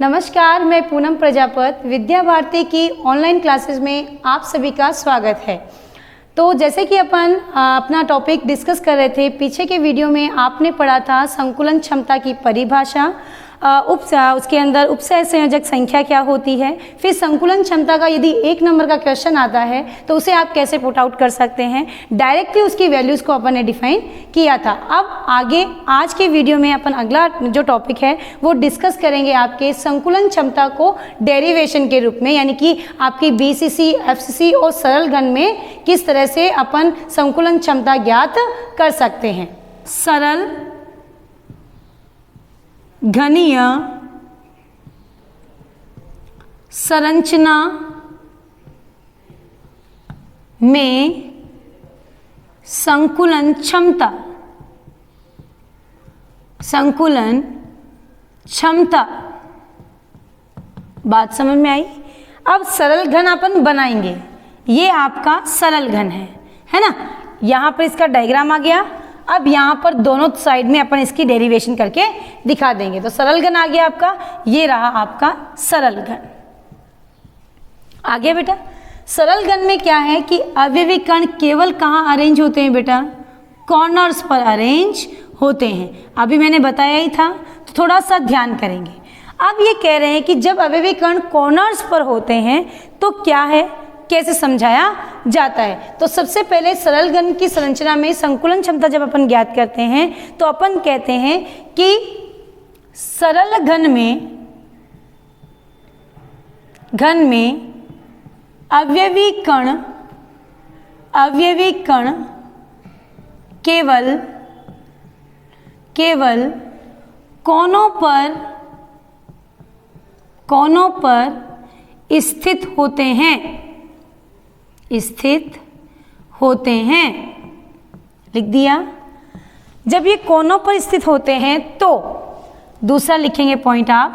नमस्कार, मैं पूनम प्रजापत विद्या भारती की ऑनलाइन क्लासेस में आप सभी का स्वागत है। तो जैसे कि अपन अपना टॉपिक डिस्कस कर रहे थे, पीछे के वीडियो में आपने पढ़ा था संकुलन क्षमता की परिभाषा, उसके अंदर उपसय संयोजक संख्या क्या होती है, फिर संकुलन क्षमता का यदि 1 नंबर का क्वेश्चन आता है तो उसे आप कैसे पुट आउट कर सकते हैं, डायरेक्टली उसकी वैल्यूज़ को अपन ने डिफाइन किया था। अब आगे आज के वीडियो में अपन अगला जो टॉपिक है वो डिस्कस करेंगे आपके संकुलन क्षमता को डेरिवेशन के रूप में, यानी कि आपकी बीसीसी, एफसीसी और सरल घन में किस तरह से अपन संकुलन क्षमता ज्ञात कर सकते हैं। सरल घनीय संरचना में संकुलन क्षमता बात समझ में आई। अब सरल घन अपन बनाएंगे, ये आपका सरल घन है ना। यहाँ पर इसका डायग्राम आ गया। अब यहाँ पर दोनों साइड में अपन इसकी डेरिवेशन करके दिखा देंगे। तो सरल घन आ गया आपका, ये रहा आपका सरल घन। आ गया बेटा। सरल घन में क्या है कि अवयवी कण केवल कहाँ अरेंज होते हैं बेटा? कॉर्नर्स पर अरेंज होते हैं। अभी मैंने बताया ही था, तो थोड़ा सा ध्यान करेंगे। अब ये कह रहे हैं कि जब अवयवी कण कॉर्नर्स पर होते हैं तो क्या है, कैसे समझाया जाता है। तो सबसे पहले सरल घन की संरचना में संकुलन क्षमता जब अपन ज्ञात करते हैं तो अपन कहते हैं कि सरल घन में अवयवी कण केवल कोनों पर स्थित होते हैं। लिख दिया। जब ये कोनों पर स्थित होते हैं तो दूसरा लिखेंगे पॉइंट आप,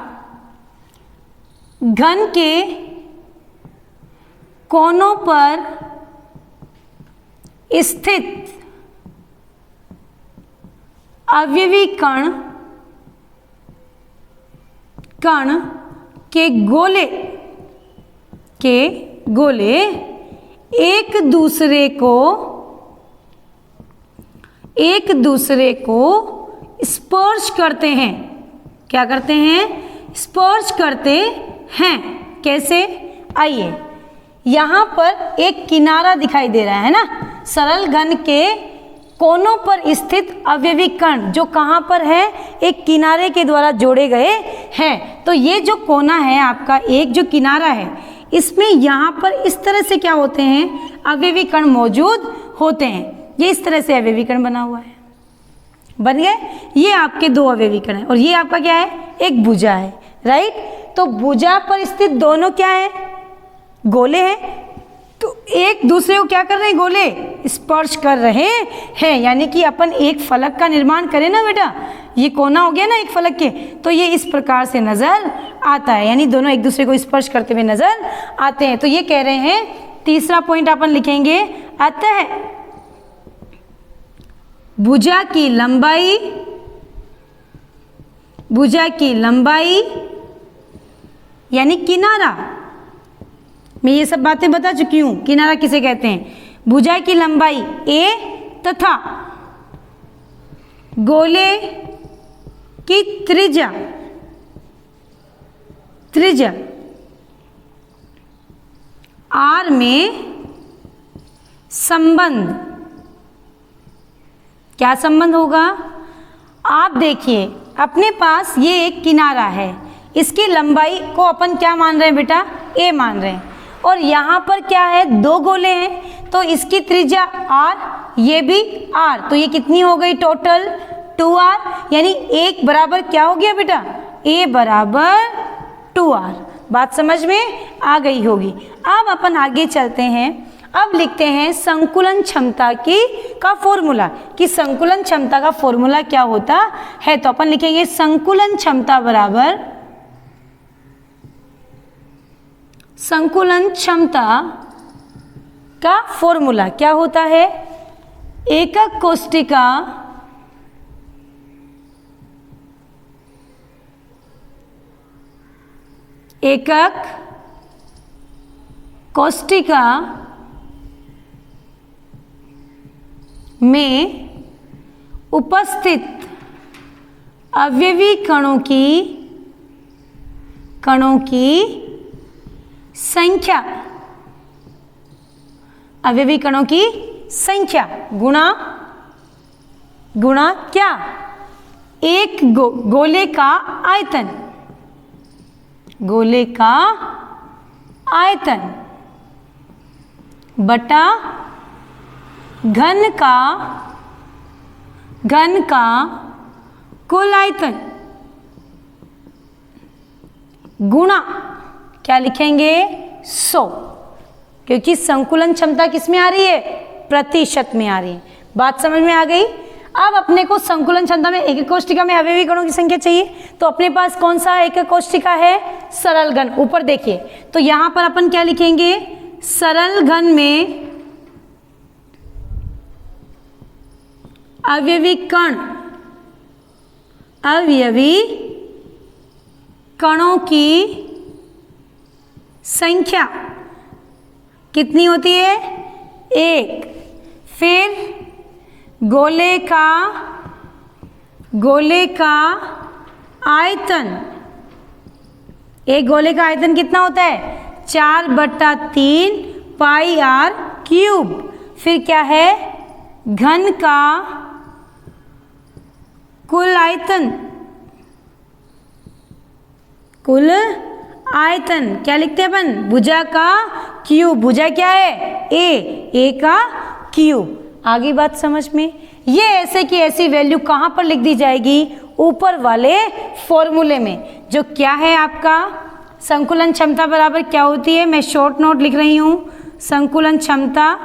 घन के कोनों पर स्थित अवयवी कण के गोले एक दूसरे को स्पर्श करते हैं। क्या करते हैं? स्पर्श करते हैं। कैसे? आइए, यहाँ पर एक किनारा दिखाई दे रहा है ना। सरल घन के कोनों पर स्थित अवयवी कण जो कहाँ पर है? एक किनारे के द्वारा जोड़े गए हैं। तो ये जो कोना है आपका, एक जो किनारा है, इसमें यहाँ पर इस तरह से क्या होते हैं? अवयवी कण मौजूद होते हैं। ये इस तरह से अवयवी कण बना हुआ है। बन गए। ये आपके 2 अवयवी कण है और ये आपका क्या है? एक भुजा है, राइट। तो भुजा पर स्थित दोनों क्या है? गोले हैं। तो एक दूसरे को क्या कर रहे हैं? गोले स्पर्श कर रहे हैं। यानी कि अपन एक फलक का निर्माण करें ना बेटा, ये कोना हो गया ना एक फलक के, तो ये इस प्रकार से नजर आता है, यानी दोनों एक दूसरे को स्पर्श करते हुए नजर आते हैं। तो ये कह रहे हैं, तीसरा पॉइंट अपन लिखेंगे, अतः भुजा की लंबाई यानी किनारा, मैं ये सब बातें बता चुकी हूं। किनारा किसे कहते हैं? भुजा की लंबाई a तथा गोले की त्रिज्या r में संबंध। क्या संबंध होगा? आप देखिए, अपने पास ये एक किनारा है, इसकी लंबाई को अपन क्या मान रहे हैं बेटा? a मान रहे हैं। और यहाँ पर क्या है? 2 गोले हैं, तो इसकी त्रिज्या r, ये भी r, तो ये कितनी हो गई टोटल? 2r। यानी एक बराबर क्या हो गया बेटा? a बराबर 2r। बात समझ में आ गई होगी। अब अपन आगे चलते हैं। अब लिखते हैं संकुलन क्षमता का फॉर्मूला, कि संकुलन क्षमता का फॉर्मूला क्या होता है। तो अपन लिखेंगे संकुलन क्षमता बराबर संकुलन क्षमता का फॉर्मूला क्या होता है? एकक कोष्टिका एकक कोष्ठिका में उपस्थित अवयवी कणों की संख्या, अवयवी कणों की संख्या गुणा क्या, एक गोले का आयतन, गोले का आयतन बटा घन का कुल आयतन गुणा क्या लिखेंगे 100, क्योंकि संकुलन क्षमता किस में आ रही है, प्रतिशत में आ रही है। बात समझ में आ गई। अब अपने को संकुलन क्षमता में एकक कोष्ठिका में अवयवी कणों की संख्या चाहिए, तो अपने पास कौन सा एकक कोष्ठिका है, सरल घन। ऊपर देखिए, तो यहां पर अपन क्या लिखेंगे, सरल घन में अवयवी कणों की संख्या कितनी होती है, 1। फिर गोले का आयतन, एक गोले का आयतन कितना होता है, 4/3 पाई r क्यूब। फिर क्या है, घन का कुल आयतन क्या लिखते हैं अपन, भुजा का क्यूब। भुजा क्या है, ए का क्यूब। आगे बात समझ में। ये ऐसे की ऐसी वैल्यू कहाँ पर लिख दी जाएगी, ऊपर वाले फॉर्मूले में, जो क्या है आपका संकुलन क्षमता बराबर क्या होती है। मैं शॉर्ट नोट लिख रही हूं, संकुलन क्षमता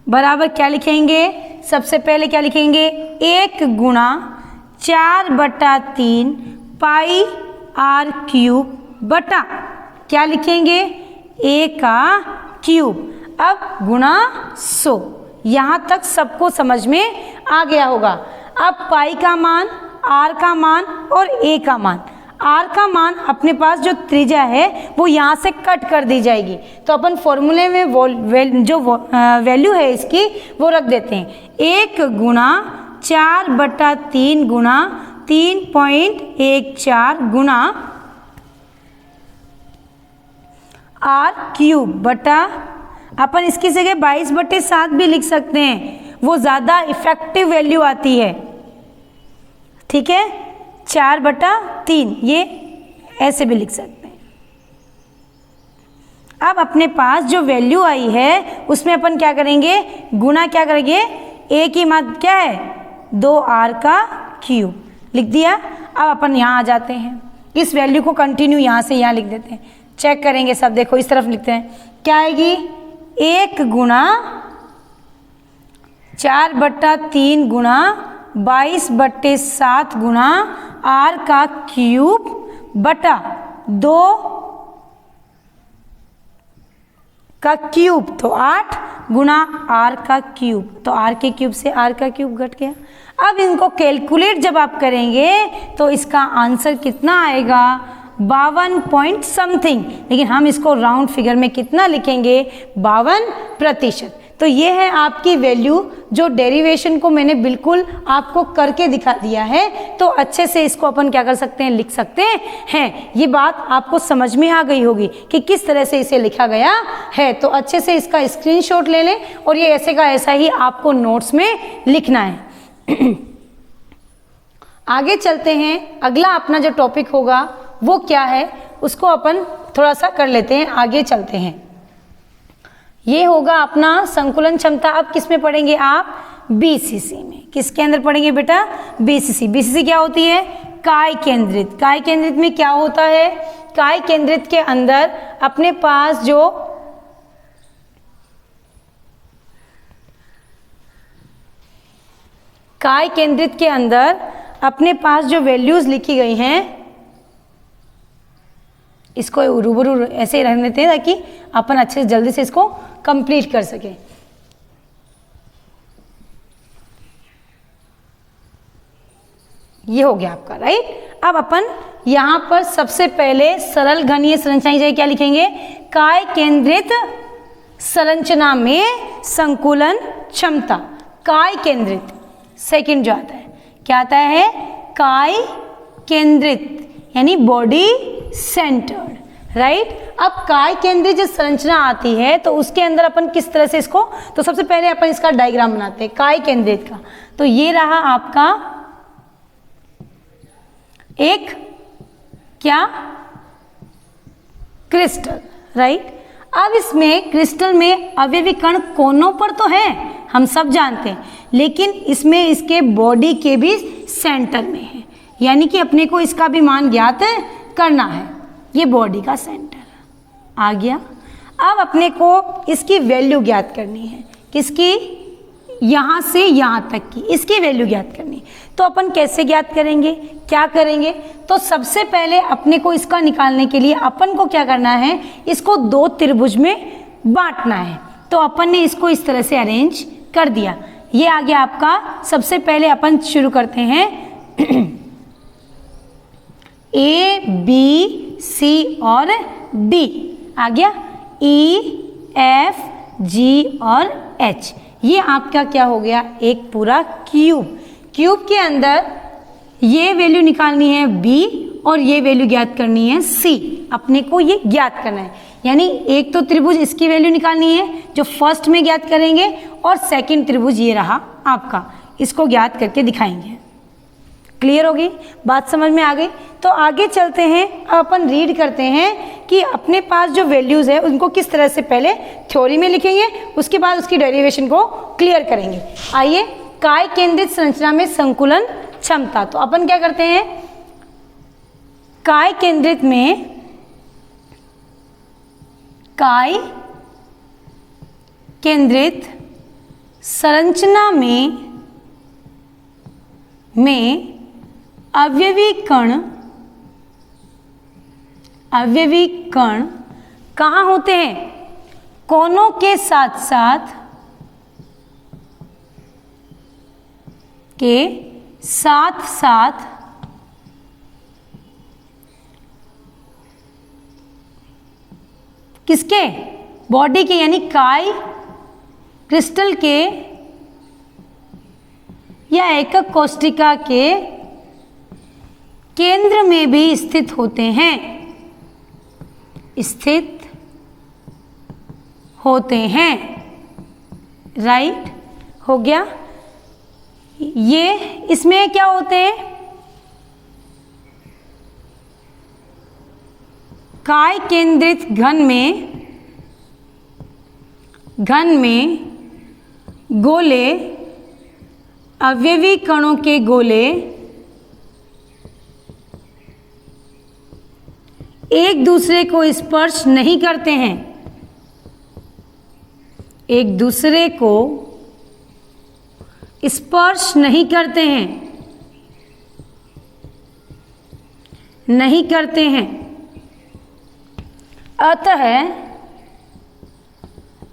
बराबर क्या लिखेंगे, सबसे पहले क्या लिखेंगे, 1 गुणा 4/3 पाई r क्यूब बटा क्या लिखेंगे, a का क्यूब। अब गुणा 100। यहां तक सबको समझ में आ गया होगा। अब पाई का मान, r का मान और a का मान। r का मान अपने पास जो त्रिज्या है वो यहाँ से कट कर दी जाएगी, तो अपन फॉर्मूले में जो वैल्यू है इसकी वो रख देते हैं। 1 गुणा 4/3 गुणा 3.14 गुणा r क्यूब बटा, अपन इसकी जगह 22/7 भी लिख सकते हैं, वो ज़्यादा इफेक्टिव वैल्यू आती है। ठीक है, 4/3 ये ऐसे भी लिख सकते हैं। अब अपने पास जो वैल्यू आई है उसमें अपन क्या करेंगे, गुणा क्या करेंगे, a की मान क्या है, 2r का क्यूब लिख दिया। अब अपन यहाँ आ जाते हैं, इस वैल्यू को कंटिन्यू यहाँ से यहाँ लिख देते हैं। चेक करेंगे सब, देखो इस तरफ लिखते हैं, क्या आएगी, 1 गुणा 4/3 गुणा 22/7 गुणा r का क्यूब बटा 2 का क्यूब, तो 8 गुणा r का क्यूब, तो r के क्यूब से r का क्यूब घट गया। अब इनको कैलकुलेट जब आप करेंगे तो इसका आंसर कितना आएगा, 52 पॉइंट समथिंग, लेकिन हम इसको राउंड फिगर में कितना लिखेंगे, 52%। तो ये है आपकी वैल्यू, जो डेरिवेशन को मैंने बिल्कुल आपको करके दिखा दिया है, तो अच्छे से इसको अपन क्या कर सकते हैं, लिख सकते हैं। ये बात आपको समझ में आ गई होगी कि किस तरह से इसे लिखा गया है। तो अच्छे से इसका स्क्रीनशॉट ले लें और ये ऐसे का ऐसा ही आपको नोट्स में लिखना है। आगे चलते हैं, अगला अपना जो टॉपिक होगा वो क्या है, उसको अपन थोड़ा सा कर लेते हैं, आगे चलते हैं। ये होगा अपना संकुलन क्षमता। अब किस में पढ़ेंगे आप, बीसीसी में। किसके अंदर पढ़ेंगे बेटा, बीसीसी। बीसीसी क्या होती है, काय केंद्रित। काय केंद्रित में क्या होता है, काय केंद्रित के अंदर अपने पास जो काय केंद्रित के अंदर अपने पास जो वैल्यूज लिखी गई हैं, इसको रूबरू ऐसे ही रहने देते हैं ताकि अपन अच्छे से जल्दी से इसको कंप्लीट कर सकें। ये हो गया आपका, राइट। अब अपन यहाँ पर सबसे पहले सरल घनीय संरचना की जगह क्या लिखेंगे, काय केंद्रित संरचना में संकुलन क्षमता, काय केंद्रित। सेकंड जो आता है क्या आता है, काय केंद्रित यानी बॉडी सेंटर्ड, राइट। अब काय केंद्रित जो संरचना आती है तो उसके अंदर अपन किस तरह से इसको, तो सबसे पहले अपन इसका डायग्राम बनाते हैं काय केंद्रित का। तो ये रहा आपका एक क्या, क्रिस्टल, राइट। अब इसमें क्रिस्टल में अवयवी कण कोनों पर तो है, हम सब जानते हैं, लेकिन इसमें इसके बॉडी के भी सेंटर में है, यानी कि अपने को इसका भी मान ज्ञात करना है। ये बॉडी का सेंटर आ गया। अब अपने को इसकी वैल्यू ज्ञात करनी है, किसकी, यहाँ से यहाँ तक की इसकी वैल्यू ज्ञात करनी। तो अपन कैसे ज्ञात करेंगे, क्या करेंगे, तो सबसे पहले अपने को इसका निकालने के लिए अपन को क्या करना है, इसको दो त्रिभुज में बांटना है। तो अपन ने इसको इस तरह से अरेंज कर दिया। ये आ गया आपका, सबसे पहले अपन शुरू करते हैं ए बी सी और डी आ गया, ई एफ जी और एच। ये आपका क्या हो गया, एक पूरा क्यूब। क्यूब के अंदर ये वैल्यू निकालनी है बी और ये वैल्यू ज्ञात करनी है सी। अपने को ये ज्ञात करना है, यानी एक तो त्रिभुज इसकी वैल्यू निकालनी है जो फर्स्ट में ज्ञात करेंगे, और सेकंड त्रिभुज ये रहा आपका, इसको ज्ञात करके दिखाएंगे। क्लियर होगी बात, समझ में आ गई। तो आगे चलते हैं, अब अपन रीड करते हैं कि अपने पास जो वैल्यूज है उनको किस तरह से पहले थ्योरी में लिखेंगे, उसके बाद उसकी डेरिवेशन को क्लियर करेंगे। आइए, काय केंद्रित संरचना में संकुलन क्षमता। तो अपन क्या करते हैं, काय केंद्रित में, काय केंद्रित संरचना में अवयवी कण कहाँ होते हैं, कोनों के साथ साथ किसके, बॉडी के, यानी काय क्रिस्टल के या एकक कोष्ठिका के केंद्र में भी स्थित होते हैं, राइट। हो गया। ये इसमें क्या होते हैं, काय केंद्रित घन में गोले, अवयवी कणों के गोले एक दूसरे को स्पर्श नहीं करते हैं, एक दूसरे को स्पर्श नहीं करते हैं,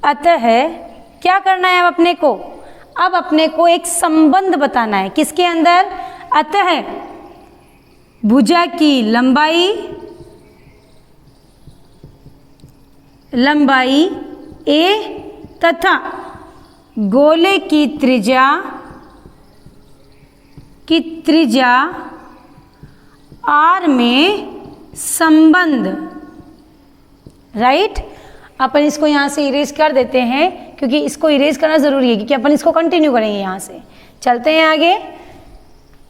अतः क्या करना है अब अपने को, अब अपने को एक संबंध बताना है, किसके अंदर, अतः भुजा की लंबाई a तथा गोले की त्रिज्या r में संबंध, राइट। अपन इसको यहाँ से इरेज कर देते हैं, क्योंकि इसको इरेज करना जरूरी है, क्योंकि अपन इसको कंटिन्यू करेंगे। यहाँ से चलते हैं आगे,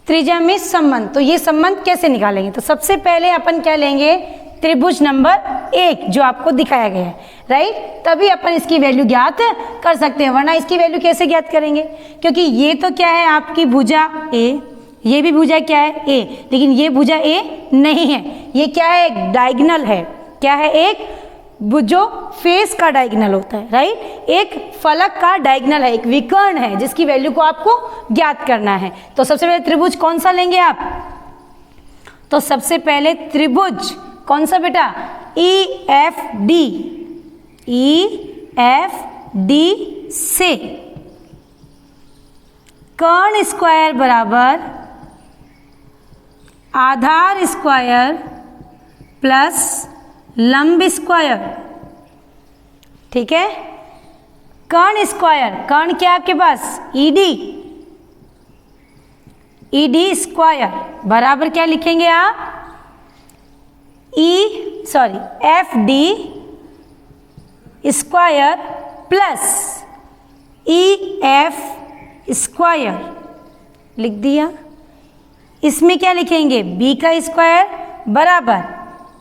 त्रिज्या में संबंध। तो ये संबंध कैसे निकालेंगे, तो सबसे पहले अपन क्या लेंगे, त्रिभुज नंबर 1 जो आपको दिखाया गया है, राइट। तभी अपन इसकी वैल्यू ज्ञात कर सकते हैं, वरना इसकी वैल्यू कैसे ज्ञात करेंगे, क्योंकि ये तो क्या है आपकी भुजा A, ये भी भुजा क्या है A, लेकिन ये भुजा A नहीं है, ये क्या है, एक डायगोनल है। क्या है, एक जो फेस का डायगोनल होता है, राइट, एक फलक का डायगोनल है, एक विकर्ण है, जिसकी वैल्यू को आपको ज्ञात करना है। तो सबसे पहले त्रिभुज कौन सा लेंगे आप, तो सबसे पहले त्रिभुज कौन सा बेटा, EFD से कर्ण स्क्वायर बराबर आधार स्क्वायर प्लस लंब स्क्वायर, ठीक है। कर्ण स्क्वायर, कर्ण क्या आपके पास ईडी, ईडी स्क्वायर बराबर क्या लिखेंगे आप, F D square plus E F square लिख दिया। इसमें क्या लिखेंगे, बी का स्क्वायर बराबर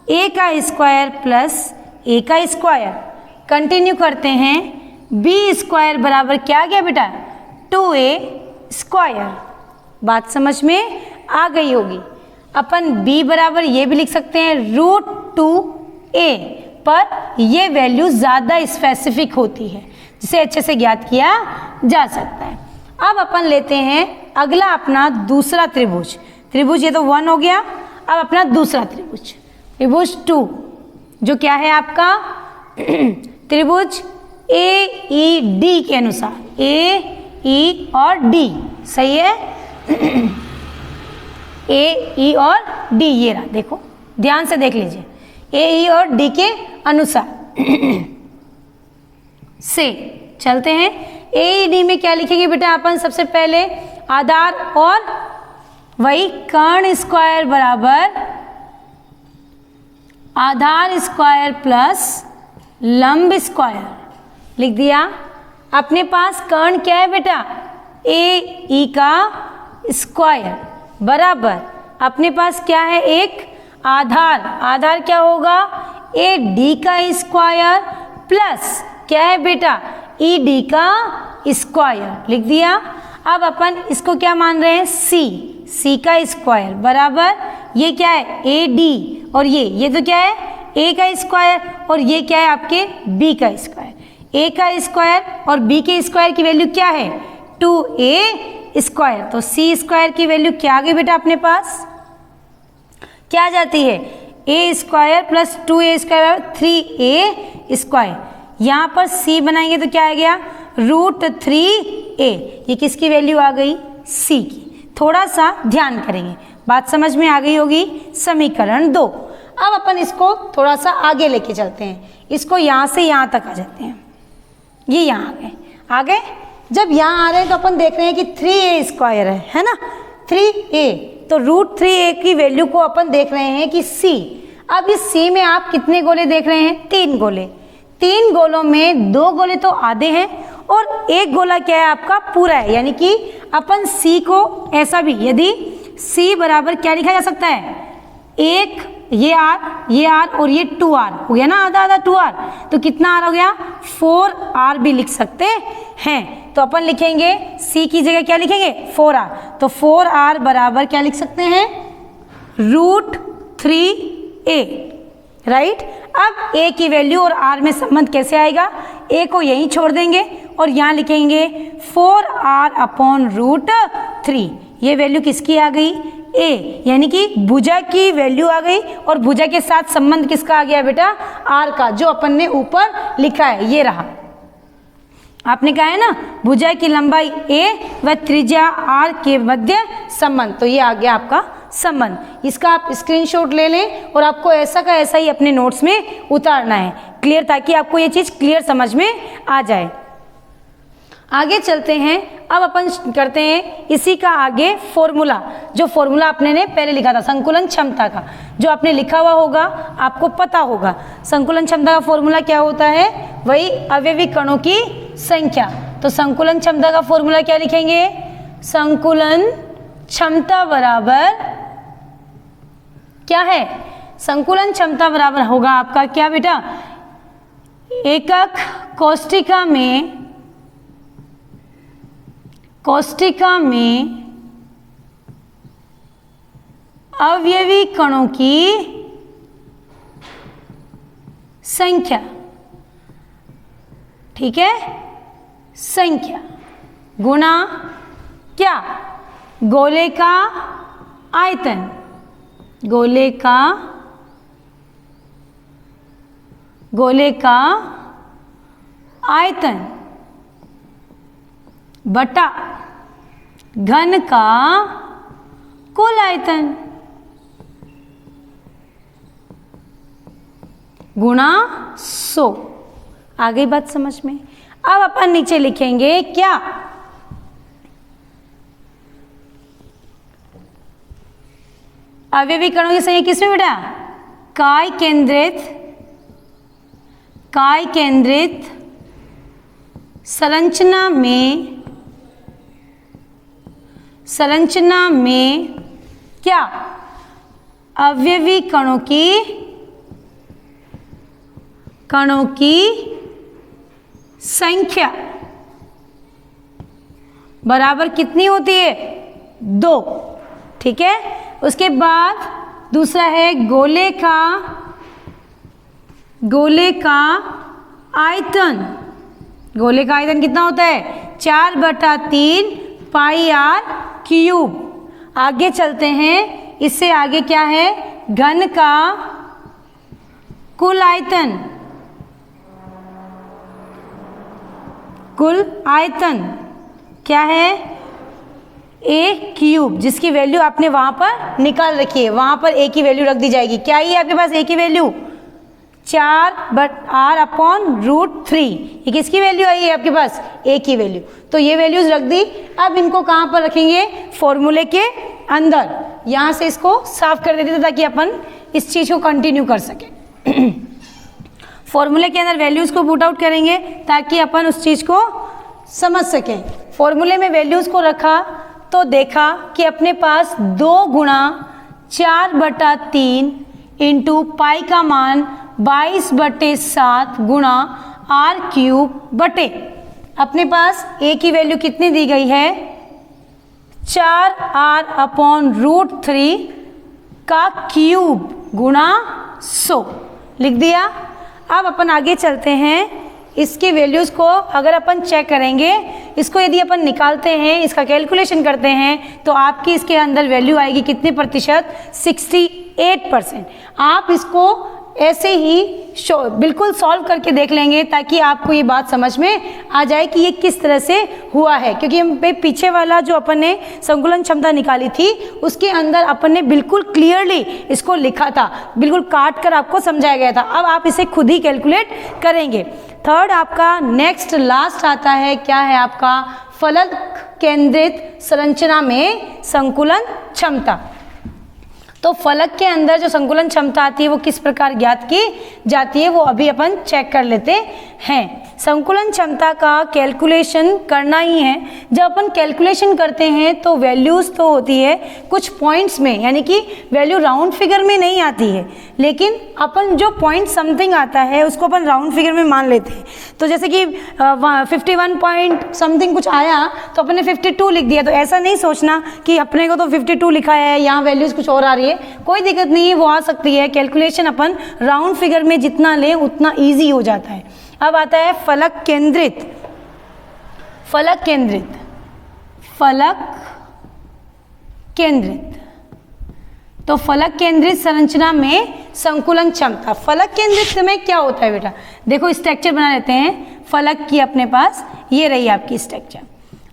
ए का स्क्वायर प्लस ए का स्क्वायर। कंटिन्यू करते हैं, बी स्क्वायर बराबर क्या गया बेटा, 2a स्क्वायर। बात समझ में आ गई होगी। अपन b बराबर ये भी लिख सकते हैं √2a, पर ये वैल्यू ज़्यादा स्पेसिफिक होती है, जिसे अच्छे से ज्ञात किया जा सकता है। अब अपन लेते हैं अगला अपना दूसरा त्रिभुज। त्रिभुज ये तो 1 हो गया। अब अपना दूसरा त्रिभुज, त्रिभुज 2, जो क्या है आपका त्रिभुज AED के अनुसार, AE और D, सही है। AE और D ये रहा, देखो ध्यान से देख लीजिए, AE और D के अनुसार से चलते हैं। AED में क्या लिखेंगे बेटा अपन, सबसे पहले आधार और वही कर्ण स्क्वायर बराबर आधार स्क्वायर प्लस लंब स्क्वायर लिख दिया। अपने पास कर्ण क्या है बेटा, AE का स्क्वायर बराबर अपने पास क्या है, एक आधार, आधार क्या होगा, AD का स्क्वायर प्लस क्या है बेटा, ED का स्क्वायर लिख दिया। अब अपन इसको क्या मान रहे हैं, C का स्क्वायर बराबर ये क्या है, AD, और ये तो क्या है, A का स्क्वायर, और ये क्या है आपके B का स्क्वायर। A का स्क्वायर और B के स्क्वायर की वैल्यू क्या है, 2a स्क्वायर। तो C स्क्वायर की वैल्यू क्या आ गई बेटा अपने पास, क्या आ जाती है, a square plus 2a square 3a square. यहाँ पर C बनाएंगे तो क्या आ गया, √3a। ये किसकी वैल्यू आ गई, C की। थोड़ा सा ध्यान करेंगे, बात समझ में आ गई होगी। समीकरण 2। अब अपन इसको थोड़ा सा आगे लेके चलते हैं, इसको यहाँ से यहाँ तक आ जाते हैं। ये यहाँ आ गए। जब यहाँ आ रहे हैं तो अपन देख रहे हैं कि 3a स्क्वायर है ना, 3a, तो √3a की वैल्यू को अपन देख रहे हैं कि C। अब इस C में आप कितने गोले देख रहे हैं, 3 गोले। 3 गोलों में 2 गोले तो आधे हैं और 1 गोला क्या है आपका पूरा है, यानी कि अपन C को ऐसा भी, यदि C बराबर क्या लिखा जा सकता है, एक ये R और ये 2R हो गया ना, आधा आधा 2R, तो कितना R हो गया, 4R भी लिख सकते हैं। तो अपन लिखेंगे C की जगह क्या लिखेंगे, 4R। तो 4R बराबर क्या लिख सकते हैं, √3a, राइट। अब a की वैल्यू और r में संबंध कैसे आएगा, a को यहीं छोड़ देंगे और यहाँ लिखेंगे 4r/√3। ये वैल्यू किसकी आ गई, a, यानी कि भुजा की वैल्यू आ गई, और भुजा के साथ संबंध किसका आ गया बेटा, r का, जो अपन ने ऊपर लिखा है, ये रहा। आपने कहा है ना, भुजा की लंबाई a व त्रिज्या r के मध्य संबंध, तो ये आ गया आपका संबंध। इसका आप स्क्रीनशॉट ले लें और आपको ऐसा का ऐसा ही अपने नोट्स में उतारना है, क्लियर, ताकि आपको ये चीज़ क्लियर समझ में आ जाए। आगे चलते हैं। अब अपन करते हैं इसी का आगे फॉर्मूला, जो फॉर्मूला आपने ने पहले लिखा था संकुलन क्षमता का, जो आपने लिखा हुआ होगा, आपको पता होगा। संकुलन क्षमता का फॉर्मूला क्या होता है, वही अवयवी कणों की संख्या। तो संकुलन क्षमता का फॉर्मूला क्या लिखेंगे, संकुलन क्षमता बराबर क्या है, संकुलन क्षमता बराबर होगा आपका क्या बेटा, एकक कोष्टिका में अवयवी कणों की संख्या, ठीक है, संख्या गुणा क्या, गोले का आयतन, गोले का आयतन बटा घन का कुल आयतन, गुणा 100। आ गई बात समझ में? अब अपन नीचे लिखेंगे क्या? अवयवी कणों की संख्या किसमें बेटा? काय केंद्रित संरचना में क्या? अवयवी कणों की संख्या बराबर कितनी होती है? 2। ठीक है। उसके बाद दूसरा है गोले का आयतन। गोले का आयतन कितना होता है? 4/3 पाई आर क्यूब। आगे चलते हैं, इससे आगे क्या है? घन का कुल आयतन क्या है? ए क्यूब, जिसकी वैल्यू आपने वहां पर निकाल रखी है, वहां पर ए की वैल्यू रख दी जाएगी। क्या ही है आपके पास ए की वैल्यू? 4/r/√3। ये किसकी वैल्यू आई है आपके पास? ए की वैल्यू। तो ये वैल्यूज रख दी। अब इनको कहाँ पर रखेंगे? फॉर्मूले के अंदर। यहाँ से इसको साफ कर देते थे ताकि अपन इस चीज को कंटिन्यू कर सके। फॉर्मूले के अंदर वैल्यूज को पुट आउट करेंगे ताकि अपन उस चीज को समझ सकें। फॉर्मूले में वैल्यूज को रखा तो देखा कि अपने पास 2 गुणा 4/3 इंटू पाई का मान 22/7 गुणा r³ बटे अपने पास ए की वैल्यू कितनी दी गई है? 4r/√3 का क्यूब गुणा 100 लिख दिया। अब अपन आगे चलते हैं। इसकी वैल्यूज़ को अगर अपन चेक करेंगे, इसको यदि अपन निकालते हैं, इसका कैलकुलेशन करते हैं, तो आपकी इसके अंदर वैल्यू आएगी कितने प्रतिशत? 68%। आप इसको ऐसे ही बिल्कुल सॉल्व करके देख लेंगे ताकि आपको ये बात समझ में आ जाए कि ये किस तरह से हुआ है। क्योंकि हम पीछे वाला जो अपन ने संकुलन क्षमता निकाली थी उसके अंदर अपन ने बिल्कुल क्लियरली इसको लिखा था, बिल्कुल काट कर आपको समझाया गया था। अब आप इसे खुद ही कैलकुलेट करेंगे। थर्ड आपका नेक्स्ट लास्ट आता है, क्या है आपका? फलक केंद्रित संरचना में संकुलन क्षमता। तो फलक के अंदर जो संकुलन क्षमता आती है वो किस प्रकार ज्ञात की जाती है, वो अभी अपन चेक कर लेते हैं। संकुलन क्षमता का कैलकुलेशन करना ही है। जब अपन कैलकुलेशन करते हैं तो वैल्यूज़ तो होती है कुछ पॉइंट्स में, यानी कि वैल्यू राउंड फिगर में नहीं आती है, लेकिन अपन जो पॉइंट समथिंग आता है उसको अपन राउंड फिगर में मान लेते हैं। तो जैसे कि 51 पॉइंट समथिंग कुछ आया तो अपन ने 52 लिख दिया। तो ऐसा नहीं सोचना कि अपने को तो 52 लिखा है, यहाँ वैल्यूज़ कुछ और आ रही है, कोई दिक्कत नहीं है, वो आ सकती है। कैलकुलेशन अपन राउंड फिगर में जितना लें उतना ईजी हो जाता है। अब आता है फलक केंद्रित तो फलक केंद्रित संरचना में संकुलन क्षमता। फलक केंद्रित में क्या होता है बेटा? देखो स्ट्रक्चर बना लेते हैं फलक की। अपने पास ये रही आपकी स्ट्रक्चर।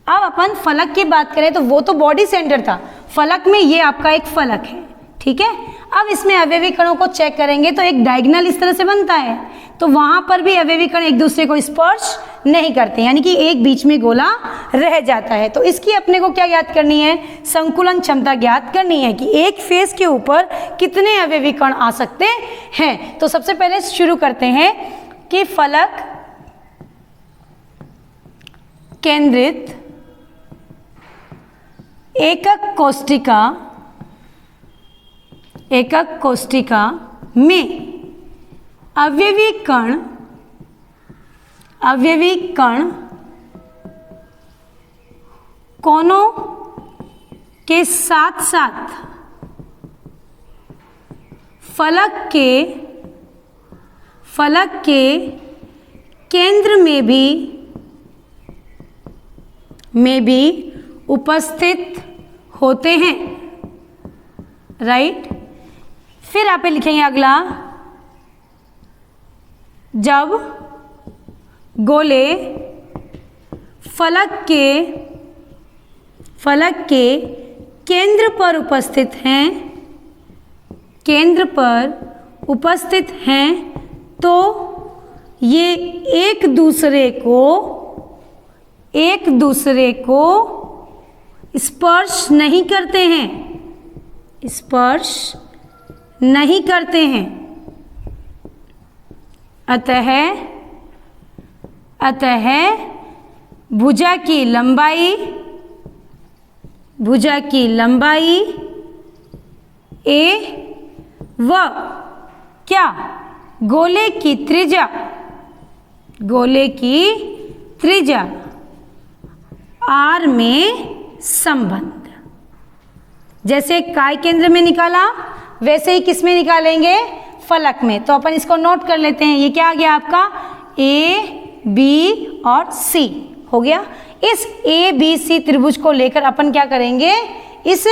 अब अपन फलक की बात करें तो वो तो बॉडी सेंटर था, फलक में ये आपका एक फलक है, ठीक है। अब इसमें अवयवी कणों को चेक करेंगे तो एक डायगोनल इस तरह से बनता है, तो वहां पर भी अवयवी कण एक दूसरे को स्पर्श नहीं करते, यानी कि एक बीच में गोला रह जाता है। तो इसकी अपने को क्या ज्ञात करनी है? संकुलन क्षमता ज्ञात करनी है कि एक फेस के ऊपर कितने अवयवी कण आ सकते हैं। तो सबसे पहले शुरू करते हैं कि फलक केंद्रित एकक कोष्ठिका में अवयवी कण कोनों के साथ साथ फलक के केंद्र में भी उपस्थित होते हैं, राइट। फिर आप लिखेंगे अगला, जब गोले फलक के केंद्र पर उपस्थित हैं तो ये एक दूसरे को स्पर्श नहीं करते हैं, स्पर्श नहीं करते हैं। अतः भुजा की लंबाई ए व क्या गोले की त्रिज्या आर में संबंध। जैसे काय केंद्र में निकाला वैसे ही किस में निकालेंगे, फलक में। तो अपन इसको नोट कर लेते हैं। ये क्या आ गया आपका, ए बी और सी हो गया। इस ए बी सी त्रिभुज को लेकर अपन क्या करेंगे, इस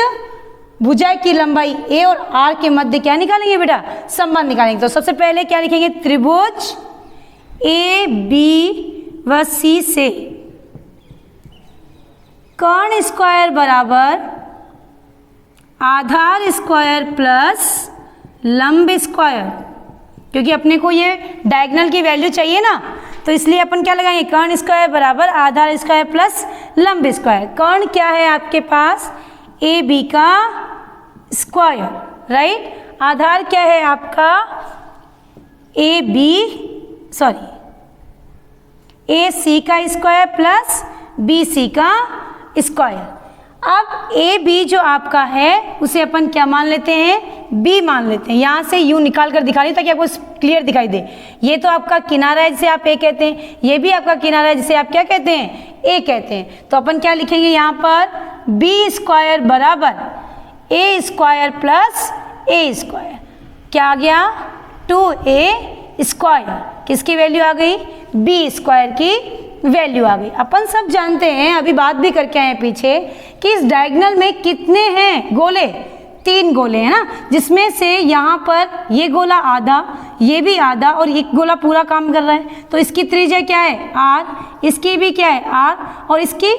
भुजा की लंबाई ए और आर के मध्य क्या निकालेंगे बेटा, संबंध निकालेंगे। तो सबसे पहले क्या लिखेंगे, त्रिभुज ए बी व सी से कर्ण स्क्वायर बराबर आधार स्क्वायर प्लस लंब स्क्वायर, क्योंकि अपने को ये डायगोनल की वैल्यू चाहिए ना, तो इसलिए अपन क्या लगाएंगे, कर्ण स्क्वायर बराबर आधार स्क्वायर प्लस लंब स्क्वायर। कर्ण क्या है आपके पास, ए बी का स्क्वायर, राइट। आधार क्या है आपका, ए सी का स्क्वायर प्लस बी सी का स्क्वायर। अब ए बी जो आपका है उसे अपन क्या मान लेते हैं, बी मान लेते हैं। यहाँ से यू निकाल कर दिखा रही ताकि आपको क्लियर दिखाई दे। ये तो आपका किनारा है जिसे आप ए कहते हैं, ये भी आपका किनारा है जिसे आप क्या कहते हैं, ए कहते हैं। तो अपन क्या लिखेंगे यहाँ पर, बी स्क्वायर बराबर ए स्क्वायर प्लस ए स्क्वायर। क्या आ गया, 2a स्क्वायर। किसकी वैल्यू आ गई, बी स्क्वायर की वैल्यू आ गई। अपन सब जानते हैं, अभी बात भी करके आए पीछे, कि इस डायगोनल में कितने हैं गोले, 3 गोले हैं ना, जिसमें से यहाँ पर ये गोला आधा, ये भी आधा और ये गोला पूरा काम कर रहा है। तो इसकी त्रिज्या क्या है, r, इसकी भी क्या है, r, और इसकी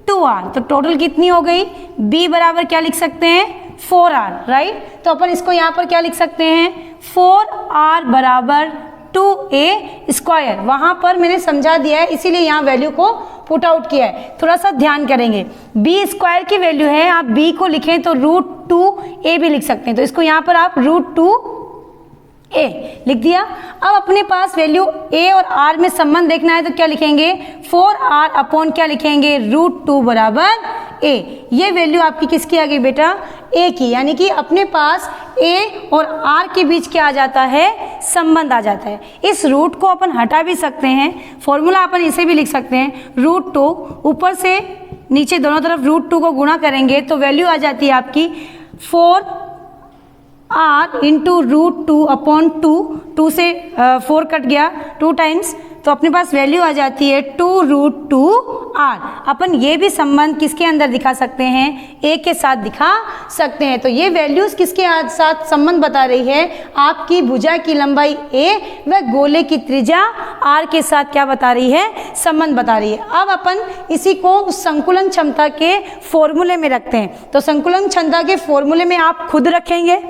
2r। तो टोटल कितनी हो गई, b बराबर क्या लिख सकते हैं, 4r, राइट। तो अपन इसको यहाँ पर क्या लिख सकते हैं, 4r बराबर 2a स्क्वायर। वहाँ पर मैंने समझा दिया है, इसीलिए यहाँ वैल्यू को पुट आउट किया है। थोड़ा सा ध्यान करेंगे, b स्क्वायर की वैल्यू है, आप b को लिखें तो √2a भी लिख सकते हैं। तो इसको यहाँ पर आप √2a लिख दिया। अब अपने पास वैल्यू a और r में संबंध देखना है तो क्या लिखेंगे, 4r अपॉन क्या लिखेंगे, √2 बराबर a। ये वैल्यू आपकी किसकी आ गई बेटा, a की। यानी कि अपने पास a और r के बीच क्या आ जाता है, संबंध आ जाता है। इस रूट को अपन हटा भी सकते हैं, फॉर्मूला अपन इसे भी लिख सकते हैं, √2 ऊपर से नीचे दोनों तरफ √2 को गुणा करेंगे तो वैल्यू आ जाती है आपकी 4r इंटू √2 अपॉन 2 से 4 कट गया, 2 टाइम्स, तो अपने पास वैल्यू आ जाती है 2√2r। अपन ये भी संबंध किसके अंदर दिखा सकते हैं, a के साथ दिखा सकते हैं। तो ये वैल्यूज किसके साथ संबंध बता रही है, आपकी भुजा की लंबाई a व गोले की त्रिज्या r के साथ क्या बता रही है, संबंध बता रही है। अब अपन इसी को संकुलन क्षमता के फॉर्मूले में रखते हैं। तो संकुलन क्षमता के फॉर्मूले में आप खुद रखेंगे,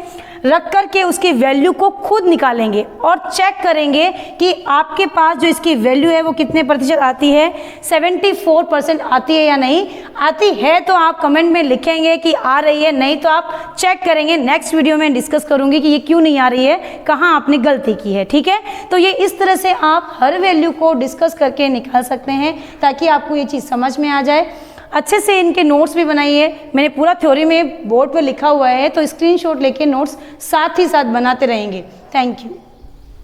रख करके उसकी वैल्यू को खुद निकालेंगे और चेक करेंगे कि आपके पास जो इसकी वैल्यू है वो कितने प्रतिशत आती है, 74% आती है या नहीं आती है। तो आप कमेंट में लिखेंगे कि आ रही है, नहीं तो आप चेक करेंगे। नेक्स्ट वीडियो में डिस्कस करूंगी कि ये क्यों नहीं आ रही है, कहाँ आपने गलती की है, ठीक है। तो ये इस तरह से आप हर वैल्यू को डिस्कस करके निकाल सकते हैं ताकि आपको ये चीज़ समझ में आ जाए। अच्छे से इनके नोट्स भी बनाइए, मैंने पूरा थ्योरी में बोर्ड पे लिखा हुआ है, तो स्क्रीनशॉट लेके नोट्स साथ ही साथ बनाते रहेंगे। Thank you.